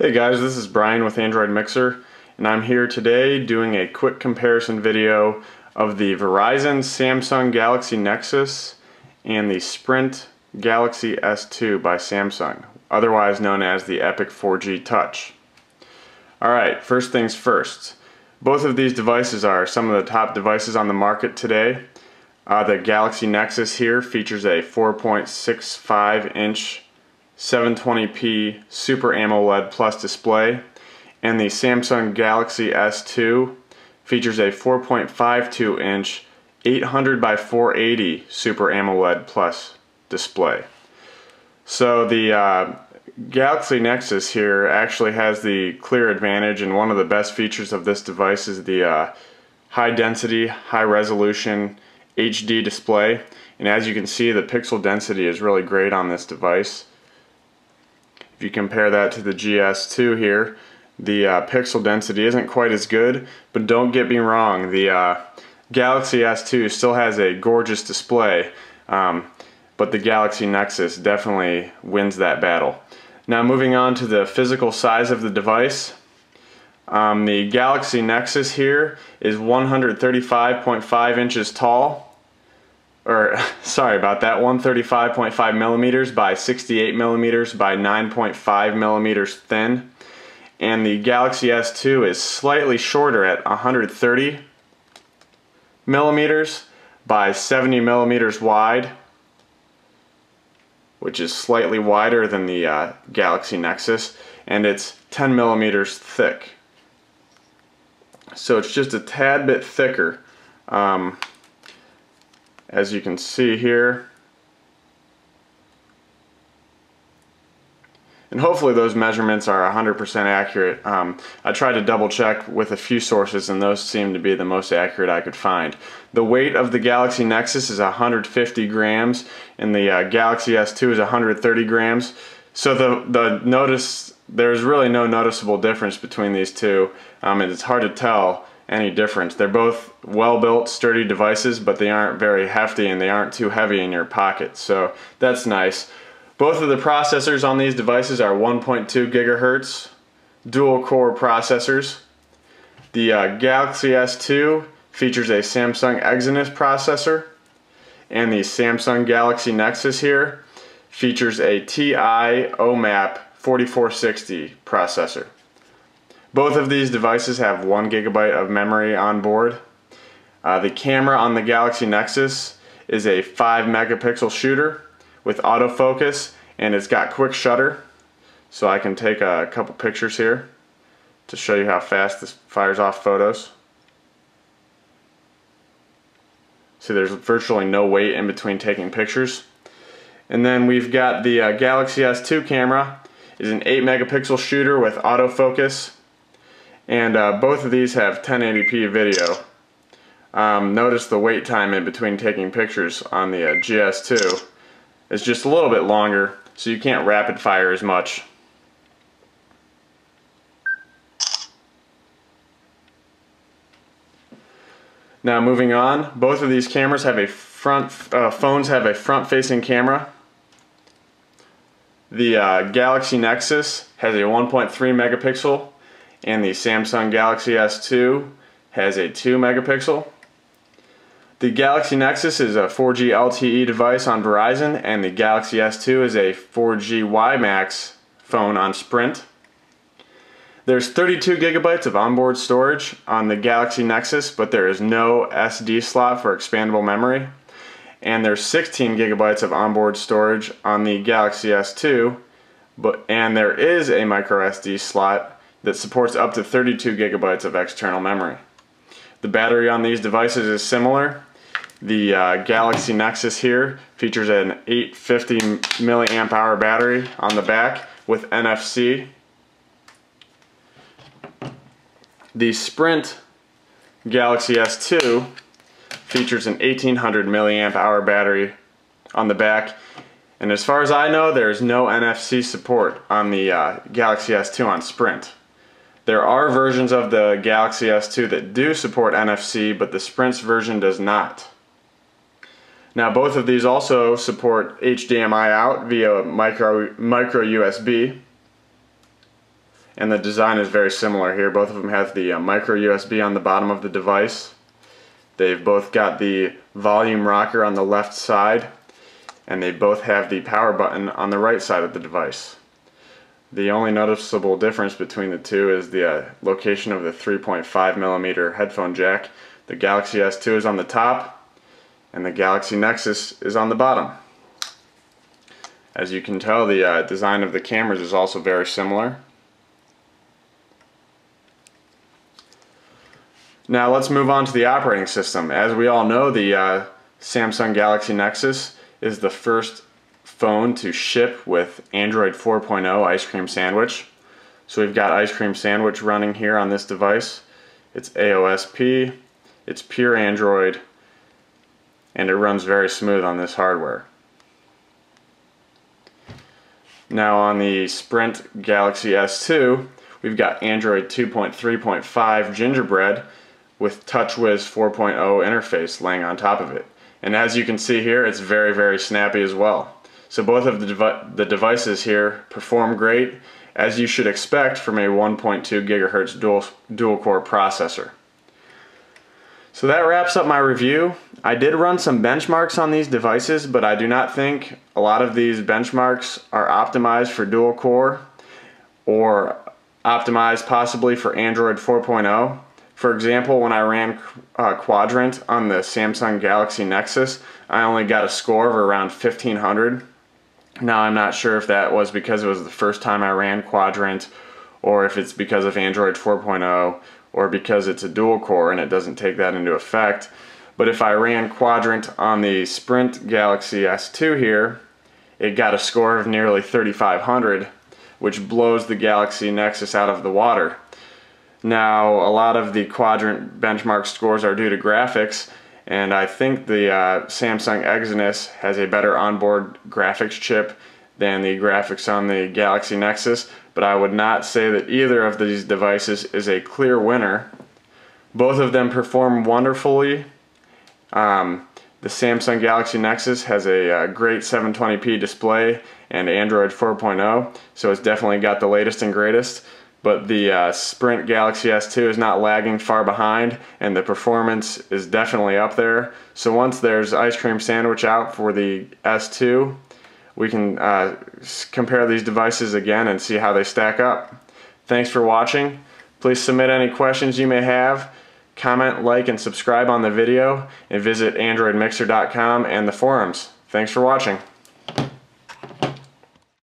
Hey guys, this is Brian with Android Mixer, and I'm here today doing a quick comparison video of the Verizon Samsung Galaxy Nexus and the Sprint Galaxy S2 by Samsung, otherwise known as the Epic 4G Touch. Alright, first things first. Both of these devices are some of the top devices on the market today. The Galaxy Nexus here features a 4.65 inch 720p Super AMOLED Plus display, and the Samsung Galaxy S2 features a 4.52 inch 800 by 480 Super AMOLED Plus display. So the Galaxy Nexus here actually has the clear advantage, and one of the best features of this device is the high density, high resolution HD display. And as you can see, the pixel density is really great on this device. If you compare that to the GS2 here, the pixel density isn't quite as good, but don't get me wrong, the Galaxy S2 still has a gorgeous display, but the Galaxy Nexus definitely wins that battle. Now moving on to the physical size of the device, the Galaxy Nexus here is 135.5 inches tall. Sorry about that, 135.5 millimeters by 68 millimeters by 9.5 millimeters thin. And the Galaxy S2 is slightly shorter at 130 millimeters by 70 millimeters wide, which is slightly wider than the Galaxy Nexus, and it's 10 millimeters thick. So it's just a tad bit thicker. As you can see here, and hopefully those measurements are 100% accurate. I tried to double check with a few sources, and those seem to be the most accurate I could find. The weight of the Galaxy Nexus is 150 grams and the Galaxy S2 is 130 grams. So there's really no noticeable difference between these two, and it's hard to tell any difference. They're both well-built, sturdy devices, but they aren't very hefty and they aren't too heavy in your pocket, so that's nice. Both of the processors on these devices are 1.2 gigahertz dual-core processors. The Galaxy S2 features a Samsung Exynos processor, and the Samsung Galaxy Nexus here features a TI OMAP 4460 processor. Both of these devices have 1 gigabyte of memory on board. The camera on the Galaxy Nexus is a 5 megapixel shooter with autofocus, and it's got quick shutter, so I can take a couple pictures here to show you how fast this fires off photos. See, there's virtually no wait in between taking pictures. And then we've got the Galaxy S2 camera is an 8 megapixel shooter with autofocus. And both of these have 1080p video. Notice the wait time in between taking pictures on the GS2 is just a little bit longer, so you can't rapid fire as much. Now moving on, both of these cameras have a phones have a front-facing camera. The Galaxy Nexus has a 1.3 megapixel. And the Samsung Galaxy S2 has a 2 megapixel. The Galaxy Nexus is a 4G LTE device on Verizon, and the Galaxy S2 is a 4G WiMAX phone on Sprint. There's 32 gigabytes of onboard storage on the Galaxy Nexus, but there is no SD slot for expandable memory. And there's 16 gigabytes of onboard storage on the Galaxy S2, and there is a micro SD slot that supports up to 32 gigabytes of external memory. The battery on these devices is similar. The Galaxy Nexus here features an 850 milliamp hour battery on the back with NFC. The Sprint Galaxy S2 features an 1800 milliamp hour battery on the back, and as far as I know, there's no NFC support on the Galaxy S2 on Sprint. There are versions of the Galaxy S2 that do support NFC, but the Sprint's version does not. Now both of these also support HDMI out via micro USB, and the design is very similar here. Both of them have the micro USB on the bottom of the device. They've both got the volume rocker on the left side, and they both have the power button on the right side of the device. The only noticeable difference between the two is the location of the 3.5mm headphone jack. The Galaxy S2 is on the top, and the Galaxy Nexus is on the bottom. As you can tell, the design of the cameras is also very similar. Now let's move on to the operating system. As we all know, the Samsung Galaxy Nexus is the first phone to ship with Android 4.0 Ice Cream Sandwich. So we've got Ice Cream Sandwich running here on this device. It's AOSP, it's pure Android, and it runs very smooth on this hardware. Now on the Sprint Galaxy S2, we've got Android 2.3.5 Gingerbread with TouchWiz 4.0 interface laying on top of it. And as you can see here, it's very, very snappy as well. So both of the devices here perform great, as you should expect from a 1.2 GHz dual core processor. So that wraps up my review. I did run some benchmarks on these devices, but I do not think a lot of these benchmarks are optimized for dual core or optimized possibly for Android 4.0. For example, when I ran Quadrant on the Samsung Galaxy Nexus, I only got a score of around 1500. Now I'm not sure if that was because it was the first time I ran Quadrant, or if it's because of Android 4.0, or because it's a dual core and it doesn't take that into effect. But if I ran Quadrant on the Sprint Galaxy S2 here, it got a score of nearly 3500, which blows the Galaxy Nexus out of the water. Now, a lot of the Quadrant benchmark scores are due to graphics, and I think the Samsung Exynos has a better onboard graphics chip than the graphics on the Galaxy Nexus, but I would not say that either of these devices is a clear winner. Both of them perform wonderfully. The Samsung Galaxy Nexus has a great 720p display and Android 4.0, so it's definitely got the latest and greatest. But the Sprint Galaxy S2 is not lagging far behind, and the performance is definitely up there. So once there's Ice Cream Sandwich out for the S2, we can compare these devices again and see how they stack up. Thanks for watching. Please submit any questions you may have. Comment, like, and subscribe on the video, and visit androidmixer.com and the forums. Thanks for watching.